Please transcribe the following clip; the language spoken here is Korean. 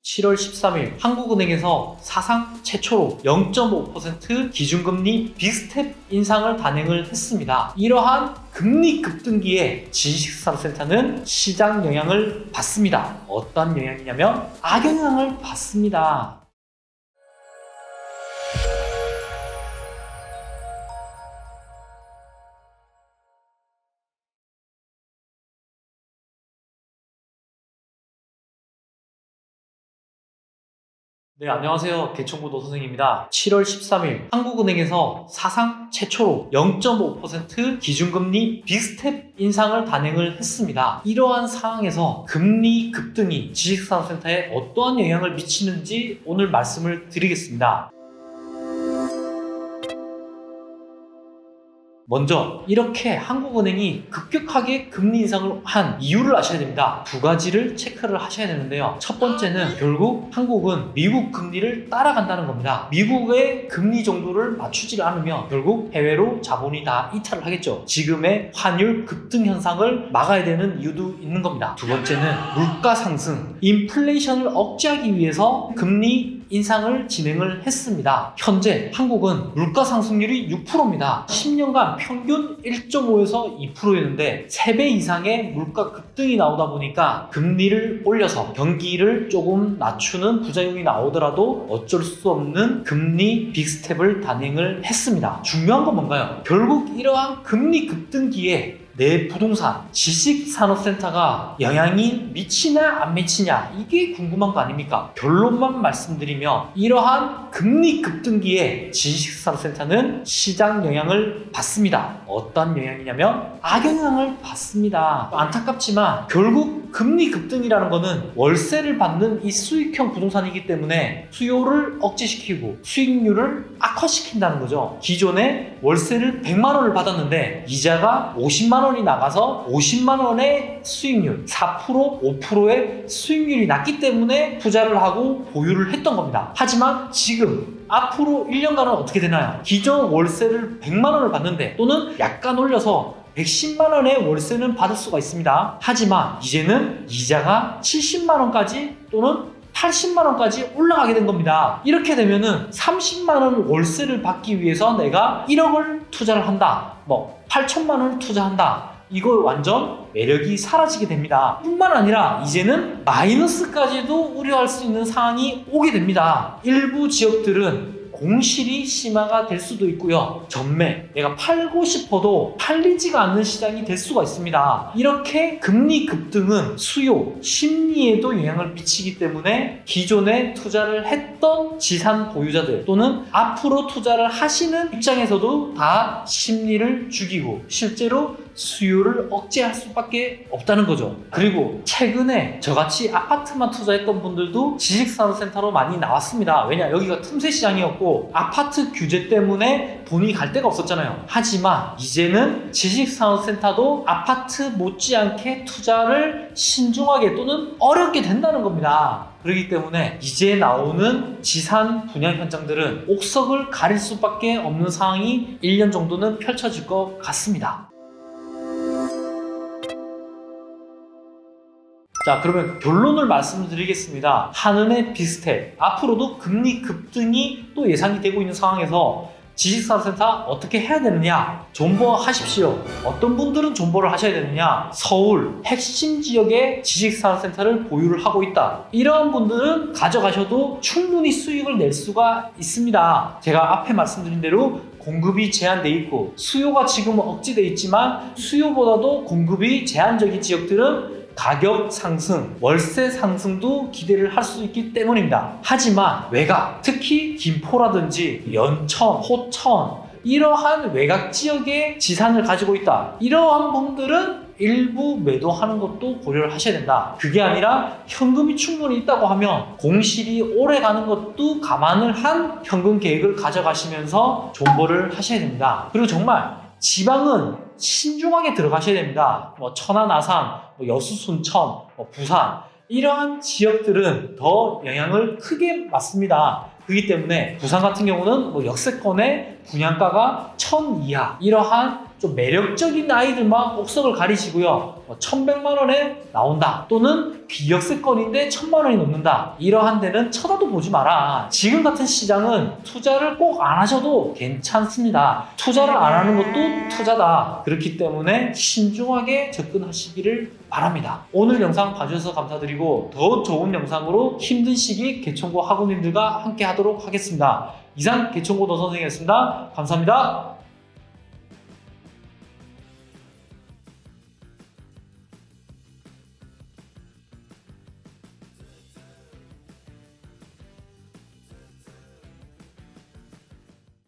7월 13일 한국은행에서 사상 최초로 0.5% 기준금리 빅스텝 인상을 단행을 했습니다. 이러한 금리 급등기에 지식산업센터는 시장 영향을 받습니다. 어떤 영향이냐면 악영향을 받습니다. 네, 안녕하세요. 개청구도 선생입니다. 7월 13일 한국은행에서 사상 최초로 0.5% 기준금리 빅스텝 인상을 단행을 했습니다. 이러한 상황에서 금리 급등이 지식산업센터에 어떠한 영향을 미치는지 오늘 말씀을 드리겠습니다. 먼저 이렇게 한국은행이 급격하게 금리 인상을 한 이유를 아셔야 됩니다. 두 가지를 체크를 하셔야 되는데요. 첫 번째는 결국 한국은 미국 금리를 따라간다는 겁니다. 미국의 금리 정도를 맞추지 않으면 결국 해외로 자본이 다 이탈을 하겠죠. 지금의 환율 급등 현상을 막아야 되는 이유도 있는 겁니다. 두 번째는 물가 상승, 인플레이션을 억제하기 위해서 금리 인상을 진행을 했습니다. 현재 한국은 물가 상승률이 6%입니다. 10년간 평균 1.5에서 2%였는데 3배 이상의 물가 급등이 나오다 보니까 금리를 올려서 경기를 조금 낮추는 부작용이 나오더라도 어쩔 수 없는 금리 빅스텝을 단행을 했습니다. 중요한 건 뭔가요? 결국 이러한 금리 급등기에 내 부동산, 지식산업센터가 영향이 미치냐 안 미치냐 이게 궁금한 거 아닙니까? 결론만 말씀드리면 이러한 금리 급등기에 지식산업센터는 시장 영향을 받습니다. 어떤 영향이냐면 악영향을 받습니다. 안타깝지만 결국 금리 급등이라는 거는 월세를 받는 이 수익형 부동산이기 때문에 수요를 억제시키고 수익률을 악화시킨다는 거죠. 기존에 월세를 100만 원을 받았는데 이자가 50만 원이 나가서 50만 원의 수익률, 4%, 5%의 수익률이 낮기 때문에 투자를 하고 보유를 했던 겁니다. 하지만 지금 앞으로 1년간은 어떻게 되나요? 기존 월세를 100만 원을 받는데 또는 약간 올려서 110만 원의 월세는 받을 수가 있습니다. 하지만 이제는 이자가 70만 원까지 또는 80만 원까지 올라가게 된 겁니다. 이렇게 되면은 30만 원 월세를 받기 위해서 내가 1억을 투자를 한다. 8천만 원을 투자한다. 이거 완전 매력이 사라지게 됩니다. 뿐만 아니라 이제는 마이너스까지도 우려할 수 있는 상황이 오게 됩니다. 일부 지역들은 공실이 심화가 될 수도 있고요. 전매, 내가 팔고 싶어도 팔리지가 않는 시장이 될 수가 있습니다. 이렇게 금리 급등은 수요, 심리에도 영향을 미치기 때문에 기존에 투자를 했던 지산 보유자들 또는 앞으로 투자를 하시는 입장에서도 다 심리를 죽이고 실제로 수요를 억제할 수밖에 없다는 거죠. 그리고 최근에 저같이 아파트만 투자했던 분들도 지식산업센터로 많이 나왔습니다. 왜냐? 여기가 틈새 시장이었고 아파트 규제 때문에 돈이 갈 데가 없었잖아요. 하지만 이제는 지식산업센터도 아파트 못지않게 투자를 신중하게 또는 어렵게 된다는 겁니다. 그렇기 때문에 이제 나오는 지산 분양 현장들은 옥석을 가릴 수밖에 없는 상황이 1년 정도는 펼쳐질 것 같습니다. 자, 그러면 결론을 말씀드리겠습니다. 한은의 빅스텝, 앞으로도 금리 급등이 또 예상이 되고 있는 상황에서 지식산업센터 어떻게 해야 되느냐? 존버하십시오. 어떤 분들은 존버를 하셔야 되느냐? 서울 핵심 지역에 지식산업센터를 보유를 하고 있다. 이런 분들은 가져가셔도 충분히 수익을 낼 수가 있습니다. 제가 앞에 말씀드린 대로 공급이 제한되어 있고 수요가 지금은 억제되어 있지만 수요보다도 공급이 제한적인 지역들은 가격 상승, 월세 상승도 기대를 할 수 있기 때문입니다. 하지만 외곽, 특히 김포라든지 연천, 호천 이러한 외곽 지역에 지산을 가지고 있다. 이러한 분들은 일부 매도하는 것도 고려를 하셔야 된다. 그게 아니라 현금이 충분히 있다고 하면 공실이 오래 가는 것도 감안을 한 현금 계획을 가져가시면서 존버를 하셔야 됩니다. 그리고 정말 지방은 신중하게 들어가셔야 됩니다. 천안, 아산, 여수, 순천, 부산 이러한 지역들은 더 영향을 크게 받습니다. 그렇기 때문에 부산 같은 경우는 역세권의 분양가가 1000 이하 이러한 좀 매력적인 아이들만 옥석을 가리시고요. 1,100만 원에 나온다. 또는 비역세권인데 1,000만 원이 넘는다. 이러한 데는 쳐다도 보지 마라. 지금 같은 시장은 투자를 꼭 안 하셔도 괜찮습니다. 투자를 안 하는 것도 투자다. 그렇기 때문에 신중하게 접근하시기를 바랍니다. 오늘 영상 봐주셔서 감사드리고 더 좋은 영상으로 힘든 시기 개총고 학우님들과 함께 하도록 하겠습니다. 이상 개총고 노선생이었습니다. 감사합니다.